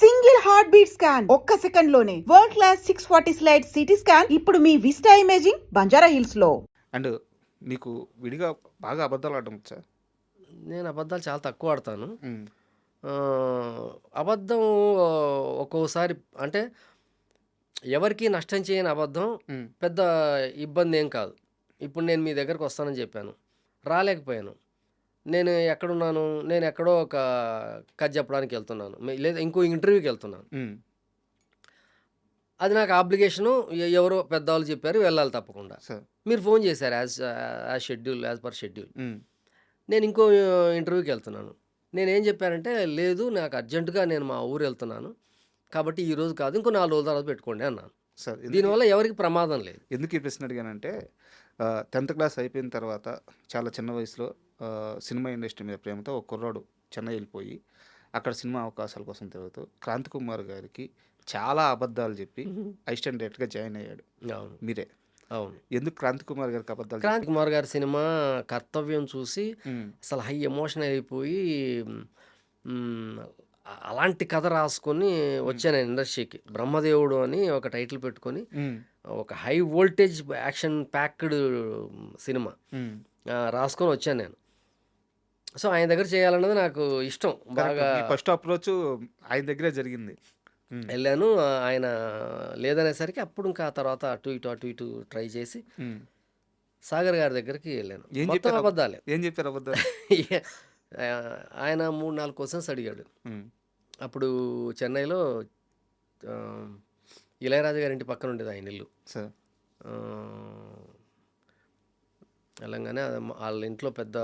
Single heart beat scan ఒక్క second లోనే world class 640 slide CT scan ఇప్పుడు మీ vista imaging Banjara hills లో. And నీకు విడిగా బాగా అబద్ధాలు ఆడడం వచ్చా? నేను అబద్ధాలు చాలా తక్కువ ఆడతాను. ఉమ్, అబద్ధం ఒక్కోసారి అంటే ఎవరికీ నష్టం చేయని అబద్ధం ఉమ్, పెద్ద ఇబ్బంది ఏం కాదు. ఇప్పుడు నేను మీ దగ్గరకు వస్తానని చెప్పాను, రాలేకపోయాను. నేను ఎక్కడున్నాను? నేను ఎక్కడో ఒక కథ చెప్పడానికి వెళ్తున్నాను, లేదా ఇంకో ఇంటర్వ్యూకి వెళ్తున్నాను. ఉమ్, అది నాకు ఆబ్లిగేషను. ఎవరో పెద్దవాళ్ళు చెప్పారు, వెళ్ళాలి తప్పకుండా. సార్ మీరు ఫోన్ చేశారు as schedule, as per schedule. Um, నేను ఇంకో ఇంటర్వ్యూకి వెళ్తున్నాను. నేనేం చెప్పానంటే, లేదు నాకు అర్జెంటుగా నేను మా ఊరు వెళ్తున్నాను, కాబట్టి ఈరోజు కాదు ఇంకో 4 రోజుల తర్వాత పెట్టుకోండి అన్నాను. సార్ దీనివల్ల ఎవరికి ప్రమాదం లేదు. ఎందుకు ఈ ప్రశ్న అడిగానంటే 10th క్లాస్ అయిపోయిన తర్వాత చాలా చిన్న వయసులో సినిమా ఇండస్ట్రీ మీద ప్రేమతో ఒక కుర్రాడు చెన్నై వెళ్ళిపోయి అక్కడ సినిమా అవకాశాల కోసం తిరుగుతూ క్రాంతి కుమార్ గారికి చాలా అబద్ధాలు చెప్పి అసిస్టెంట్ డైరెక్టర్గా జాయిన్ అయ్యాడు. అవును, మీరే అవును. ఎందుకు క్రాంతి కుమార్ గారికి అబద్ధాలు క్రాంతి కుమార్ గారి సినిమా కర్తవ్యం చూసి ఉమ్, అసలు హై ఎమోషన్ అయిపోయి మ్, అలాంటి కథ రాసుకొని వచ్చాను నేను ఇండస్ట్రీకి. బ్రహ్మదేవుడు అని ఒక టైటిల్ పెట్టుకొని ఉమ్, ఒక high voltage action packed cinema um, రాసుకొని వచ్చాను నేను. సో ఆయన దగ్గర చేయాలన్నది నాకు ఇష్టం బాగా. ఫస్ట్ అప్రోచ్ ఆయన దగ్గరే జరిగింది. ఉమ్, వెళ్ళాను. ఆయన లేదనేసరికి అప్పుడు ఇంకా ఆ తర్వాత అటు ఇటు ట్రై చేసి ఉమ్. సాగర్ గారి దగ్గరికి వెళ్ళాను. ఏం మొత్తం చెప్పారు? అబద్ధాలే. ఏం చెప్పారు అబద్ధాలు? ఆయన 3-4 క్వశ్చన్స్ అడిగాడు. ఉమ్, అప్పుడు చెన్నైలో ఆ, ఇళయరాజా గారి ఇంటి పక్కన ఉండేది ఆయన ఇల్లు. సార్ ఆ, వెళ్ళంగానే వాళ్ళ ఇంట్లో పెద్ద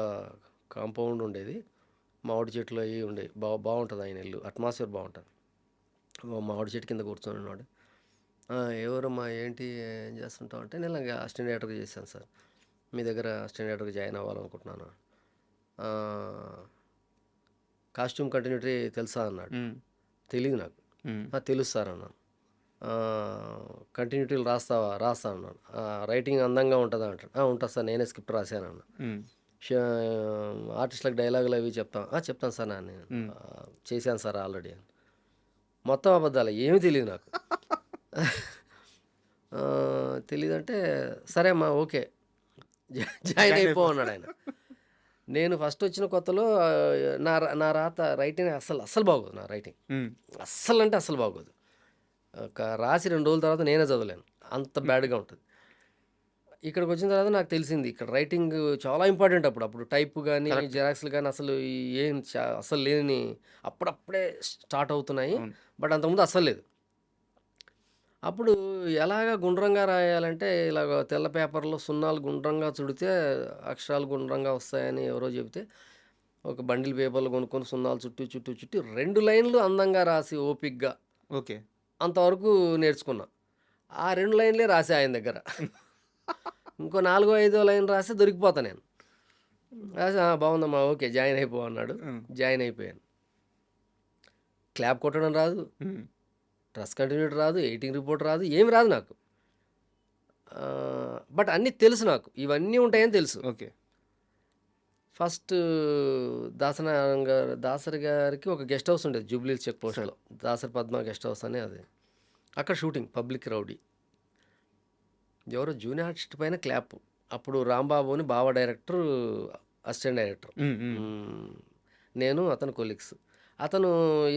కాంపౌండ్ ఉండేది, మామిడి చెట్లు అవి ఉండేవి. బాగుంటుంది ఆయన ఇల్లు, అట్మాస్ఫియర్ బాగుంటుంది. మామిడి చెట్టు కింద కూర్చొని ఉన్నాడు. ఎవరమ్మా ఏంటి ఏం చేస్తుంటావు అంటే, నేను అసిస్టెంట్ డైరెక్టర్గా చేశాను సార్, మీ దగ్గర అసిస్టెంట్ డైరెక్టర్గా జాయిన్ అవ్వాలనుకుంటున్నాను. కాస్ట్యూమ్ కంటిన్యూటీ తెలుసా అన్నాడు. ఉమ్, తెలియదు నాకు. ఉమ్, తెలుసు సార్ అన్నాను. కంటిన్యూటీలు రాస్తా అన్నాను. రైటింగ్ అందంగా ఉంటుందా అంటాడు. ఉంటుంది సార్, నేనే స్క్రిప్ట్ రాశాను అన్న. ఉమ్, ఆర్టిస్టులకు డైలాగులు అవి చెప్తాను సార్ నేను ఉమ్. చేశాను సార్ ఆల్రెడీ అని. మొత్తం అబద్ధాలు, ఏమీ తెలియదు నాకు. తెలియదంటే సరే అమ్మా ఓకే జాయిన్ అయిపో అన్నాడు ఆయన. నేను ఫస్ట్ వచ్చిన కొత్తలో నా రాత రైటింగ్ అస్సలు బాగోదు. నా రైటింగ్ ఉమ్, అస్సలు అంటే అస్సలు బాగోదు. రాసి 2 రోజుల తర్వాత నేనే చదవలేను, అంత బ్యాడ్గా ఉంటుంది. ఇక్కడికి వచ్చిన తర్వాత నాకు తెలిసింది ఇక్కడ రైటింగ్ చాలా ఇంపార్టెంట్. అప్పుడు టైప్ కానీ జెరాక్స్లు కానీ అసలు ఏం అసలు లేని, అప్పుడప్పుడే స్టార్ట్ అవుతున్నాయి. అవును. బట్ అంతకుముందు అస్సలు లేదు. అప్పుడు ఎలాగ గుండ్రంగా రాయాలంటే ఇలాగ తెల్ల పేపర్లో సున్నాలు గుండ్రంగా చుడితే అక్షరాలు గుండ్రంగా వస్తాయని ఎవరో చెబితే ఒక బండిల్ పేపర్లు కొనుక్కొని సున్నాలు చుట్టి 2 లైన్లు అందంగా రాసి ఓపిక్గా ఓకే. అంతవరకు నేర్చుకున్నా. ఆ 2 లైన్లే రాసే ఆయన దగ్గర. ఇంకో 4-5 లైన్ రాస్తే దొరికిపోతా నేను. రాసి బాగుందమ్మా ఓకే జాయిన్ అయిపో అన్నాడు. ఉమ్, జాయిన్ అయిపోయాను. క్లాప్ కొట్టడం రాదు, ఉమ్, డ్రెస్ కంటిన్యూటీ రాదు, ఎడిటింగ్ రిపోర్ట్ రాదు, ఏమి రాదు నాకు. బట్ అన్నీ తెలుసు నాకు, ఇవన్నీ ఉంటాయని తెలుసు. ఓకే. ఫస్ట్ దాసరి గారికి ఒక గెస్ట్ హౌస్ ఉండేది జూబ్లీ చెక్ పోస్ట్లో, దాసరి పద్మ గెస్ట్ హౌస్ అని. అది అక్కడ షూటింగ్ పబ్లిక్ రౌడీ. ఎవరో జూనియర్ ఆర్టిస్ట్ పైన క్లాప్. అప్పుడు రాంబాబు అని బావ డైరెక్టర్, అసిస్టెంట్ డైరెక్టర్, ఉమ్, ఉమ్, నేను అతను కొలీగ్స్. అతను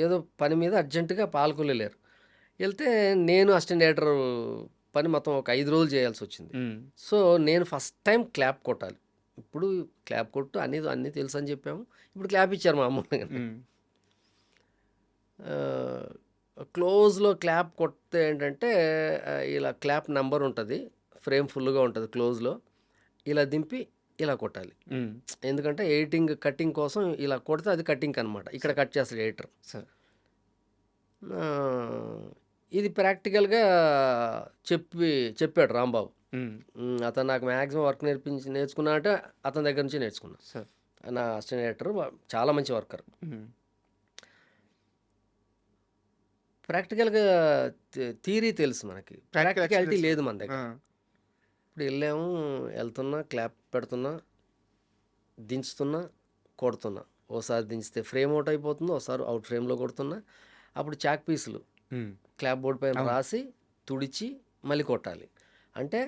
ఏదో పని మీద అర్జెంటుగా పాల్గొనలేరు. వెళ్తే నేను అసిస్టెంట్ డైరెక్టర్ పని మొత్తం ఒక 5 రోజులు చేయాల్సి వచ్చింది. ఉమ్, సో నేను ఫస్ట్ టైం క్లాప్ కొట్టాలి. ఇప్పుడు క్లాప్ కొట్టు అన్నీ తెలుసు అని చెప్పాము, ఇప్పుడు క్లాప్ ఇచ్చారు మామూలుగా. ఉమ్, క్లోజ్లో క్లాప్ కొడితే ఏంటంటే ఇలా క్లాప్ నెంబర్ ఉంటుంది, ఫ్రేమ్ ఫుల్గా ఉంటుంది క్లోజ్లో. ఇలా దింపి ఇలా కొట్టాలి, ఉమ్, ఎందుకంటే ఎడిటింగ్ కటింగ్ కోసం ఇలా కొడితే అది కటింగ్ అనమాట. ఇక్కడ కట్ చేస్తాడు ఎడిటర్. సార్ ఇది ప్రాక్టికల్గా చెప్పాడు రాంబాబు. ఉమ్, అతను నాకు మ్యాక్సిమం వర్క్ నేర్చుకున్నా అంటే అతని దగ్గర నుంచి నేర్చుకున్నా. సార్ నా అసిస్టెంట్ డైరెక్టర్ చాలా మంచి వర్కర్. ఉమ్, ప్రాక్టికల్గా థియరీ తెలుసు మనకి, ప్రాక్టికాలిటీ లేదు మన దగ్గర. ఇప్పుడు వెళ్తున్నా క్లాప్ పెడుతున్నా, దించుతున్నా, కొడుతున్నా. ఓసారి దించితే ఫ్రేమ్ అవుట్ అయిపోతుంది, ఒకసారి అవుట్ ఫ్రేమ్లో కొడుతున్నా. అప్పుడు చాక్ పీసులు క్లాప్ బోర్డ్ పైన రాసి తుడిచి మళ్ళీ కొట్టాలి. అంటే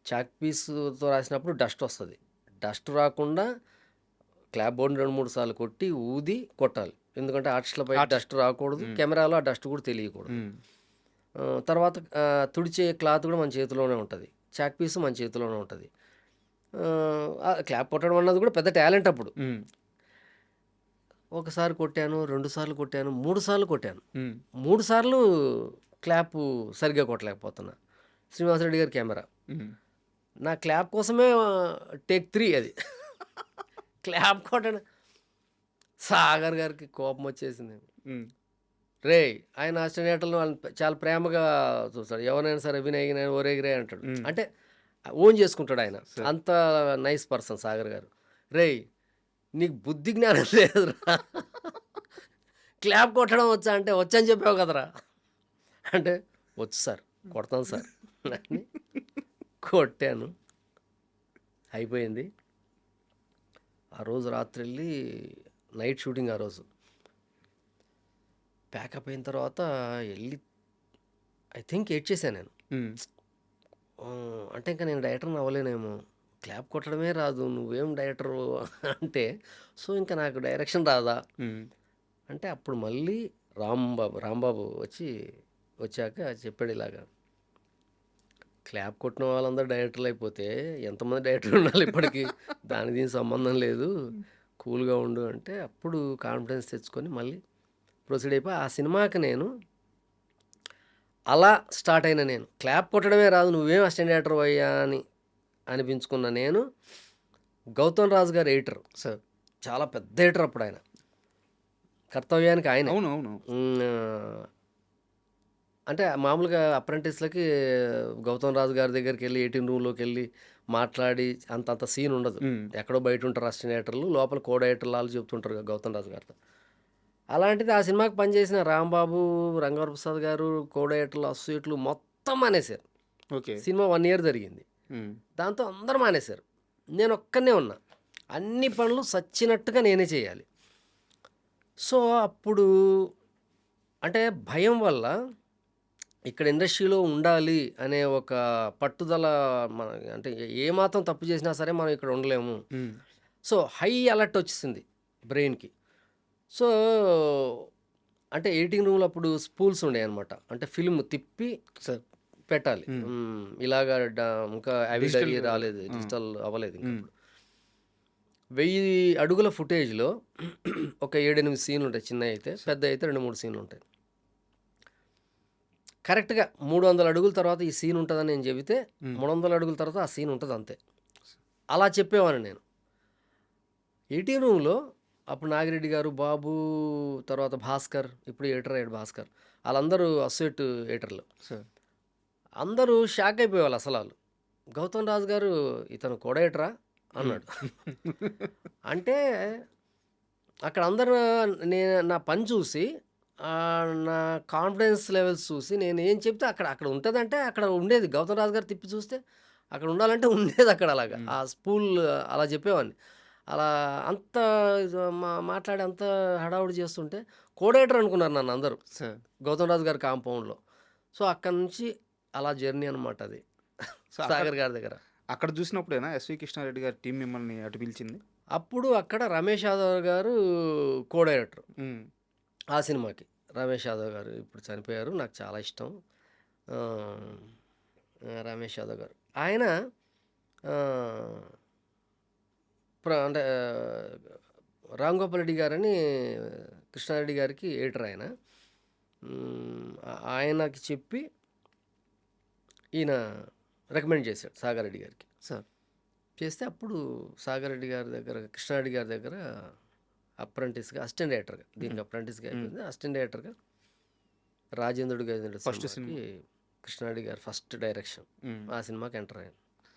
చాక్ పీస్తో రాసినప్పుడు డస్ట్ వస్తుంది. డస్ట్ రాకుండా క్లాప్ బోర్డ్ని 2-3 సార్లు కొట్టి ఊది కొట్టాలి. ఎందుకంటే ఆర్టిస్టులపై డస్ట్ రాకూడదు, కెమెరాలో ఆ డస్ట్ కూడా తెలియకూడదు. తర్వాత తుడిచే క్లాత్ కూడా మన చేతిలోనే ఉంటుంది, చాక్ పీస్ మన చేతిలోనే ఉంటుంది. క్లాప్ కొట్టడం అన్నది కూడా పెద్ద టాలెంట్. అప్పుడు ఒకసారి కొట్టాను, 2 సార్లు కొట్టాను, 3 సార్లు కొట్టాను. 3 సార్లు క్లాప్ సరిగ్గా కొట్టలేకపోతున్నా. శ్రీనివాసరెడ్డి గారి కెమెరా నా క్లాప్ కోసమే టేక్ 3 అది. క్లాప్ కొట్టడం సాగర్ గారికి కోపం వచ్చేసింది. రే ఆయన అసిస్టెంట్లు వాళ్ళని చాలా ప్రేమగా చూస్తాడు. ఎవరైనా సరే వినయ్ ఒరేగిరే అంటాడు. అంటే ఓన్ చేసుకుంటాడు ఆయన. అంత నైస్ పర్సన్ సాగర్ గారు. రే నీకు బుద్ధి జ్ఞానం లేదురా, క్లాప్ కొట్టడం వచ్చా అంటే వచ్చని చెప్పావు కదరా అంటే వచ్చు సార్, కొడతాను సార్ అని కొట్టాను. అయిపోయింది. ఆ రోజు రాత్రి వెళ్ళి నైట్ షూటింగ్. ఆ రోజు ప్యాకప్ అయిన తర్వాత వెళ్ళి ఐ థింక్ ఏడ్చేసాను నేను. అంటే ఇంకా నేను డైరెక్టర్ని అవ్వలేనేమో, క్లాప్ కొట్టడమే రాదు, నువ్వేం డైరెక్టరు అంటే, సో ఇంకా నాకు డైరెక్షన్ రాదా అంటే అప్పుడు మళ్ళీ రాంబాబు వచ్చాక చెప్పాడు ఇలాగా, క్లాప్ కొట్టిన వాళ్ళందరూ డైరెక్టర్లు అయిపోతే ఎంతమంది డైరెక్టర్లు ఉండాలి ఇప్పటికీ, దాని దీనికి సంబంధం లేదు, కూల్గా ఉండు అంటే అప్పుడు కాన్ఫిడెన్స్ తెచ్చుకొని మళ్ళీ ప్రొసీడ్ అయిపోయి ఆ సినిమాకి నేను అలా స్టార్ట్ అయినా. నేను క్లాప్ కొట్టడమే రాదు, నువ్వేం అసిస్టెంట్ డైరెక్టర్ అయ్యా అని అనిపించుకున్న నేను. గౌతమ్ రాజు గారు ఎడిటర్ సార్, చాలా పెద్ద ఎడిటర్ అప్పుడు ఆయన, కర్తవ్యానికి ఆయన. అవును. అంటే మామూలుగా అప్రెంటిస్లకి గౌతమ్ రాజు గారి దగ్గరికి వెళ్ళి 18 రూమ్లోకి వెళ్ళి మాట్లాడి అంత సీన్ ఉండదు. ఎక్కడో బయట ఉంటారు అసిస్టెంట్ డైరెక్టర్లు, లోపల కో డైరెక్టర్లు వాళ్ళు చెప్తుంటారు గౌతమ్ రాజు గారితో. అలాంటిది ఆ సినిమాకి పనిచేసిన రాంబాబు, రంగవర ప్రసాద్ గారు, కో డైరెక్టర్లు, అసోసియేట్లు మొత్తం మానేశారు. ఓకే. సినిమా 1 year జరిగింది. దాంతో అందరూ మానేశారు. నేను ఒక్కనే ఉన్నా, అన్ని పనులు సచ్చినట్టుగా నేనే చేయాలి. సో అప్పుడు అంటే భయం వల్ల ఇక్కడ ఇండస్ట్రీలో ఉండాలి అనే ఒక పట్టుదల, మన అంటే ఏమాత్రం తప్పు చేసినా సరే మనం ఇక్కడ ఉండలేము. సో హై అలర్ట్ వచ్చేసింది బ్రెయిన్కి. సో అంటే ఎడిటింగ్ రూమ్లో అప్పుడు స్పూల్స్ ఉండే అనమాట, అంటే ఫిల్మ్ తిప్పి పెట్టాలి. ఇలాగా ఇంకా అవి రాలేదు, డిజిటల్ అవ్వలేదు. 1000 అడుగుల ఫుటేజ్లో ఒక 7-8 సీన్లు ఉంటాయి, చిన్న అయితే, పెద్ద అయితే 2-3 సీన్లు ఉంటాయి. కరెక్ట్గా 300 అడుగుల తర్వాత ఈ సీన్ ఉంటుందని నేను చెబితే 300 అడుగుల తర్వాత ఆ సీన్ ఉంటుంది అంతే. అలా చెప్పేవాడిని నేను. ఎడిటింగ్ రూమ్లో అప్పుడు నాగిరెడ్డి గారు, బాబు, తర్వాత భాస్కర్, ఇప్పుడు ఎడిటర్ అయ్యాడు భాస్కర్, వాళ్ళందరూ అసోసియేట్ ఎడిటర్లు. అందరూ షాక్ అయిపోయేవాళ్ళు. అసలు వాళ్ళు, గౌతమ్ రాజు గారు ఇతను కూడా ఎడిటరా అన్నాడు. అంటే అక్కడ అందరూ నా పని చూసి, నా కాన్ఫిడెన్స్ లెవెల్స్ చూసి, నేను ఏం చెప్తే అక్కడ ఉంటుందంటే అక్కడ ఉండేది. గౌతమ్ రాజు గారు తిప్పి చూస్తే అక్కడ ఉండాలంటే ఉండేది అక్కడ. అలాగా ఆ స్పూల్ అలా చెప్పేవాడిని. అలా అంత మాట్లాడి అంత హడావుడి చేస్తుంటే కోడేటర్ అనుకున్నారు నన్ను అందరూ గౌతమ్ రాజు గారి కాంపౌండ్లో. సో అక్కడ నుంచి అలా జర్నీ అనమాట అది. సాగర్ గారి దగ్గర అక్కడ చూసినప్పుడేనా ఎస్వి కృష్ణారెడ్డి గారి టీం మిమ్మల్ని అటు పిలిచింది? అప్పుడు అక్కడ రమేష్ యాదవ్ గారు కో డైరెక్టర్ ఆ సినిమాకి. రమేష్ యాదవ్ గారు ఇప్పుడు చనిపోయారు, నాకు చాలా ఇష్టం రమేష్ యాదవ్ గారు. ఆయన అంటే రామ్ గోపాల్ రెడ్డి గారని కృష్ణారెడ్డి గారికి ఎడిటర్ ఆయన. ఆయనకి చెప్పి ఈయన రికమెండ్ చేశాడు సాగర్ రెడ్డి గారికి. చేస్తే అప్పుడు సాగర్ రెడ్డి గారి దగ్గర, కృష్ణారెడ్డి గారి దగ్గర అప్రెంటిస్గా, అసిస్టెంట్ డైరెక్టర్గా, దీనికి అప్రెంటిస్గా అయిపోయింది. అసిస్టెంట్ డైరెక్టర్గా రాజేంద్రుడు గారి ఫస్ట్ సినిమాకి కృష్ణారెడ్డి గారు ఫస్ట్ డైరెక్షన్, ఆ సినిమాకి ఎంటర్ అయ్యాను.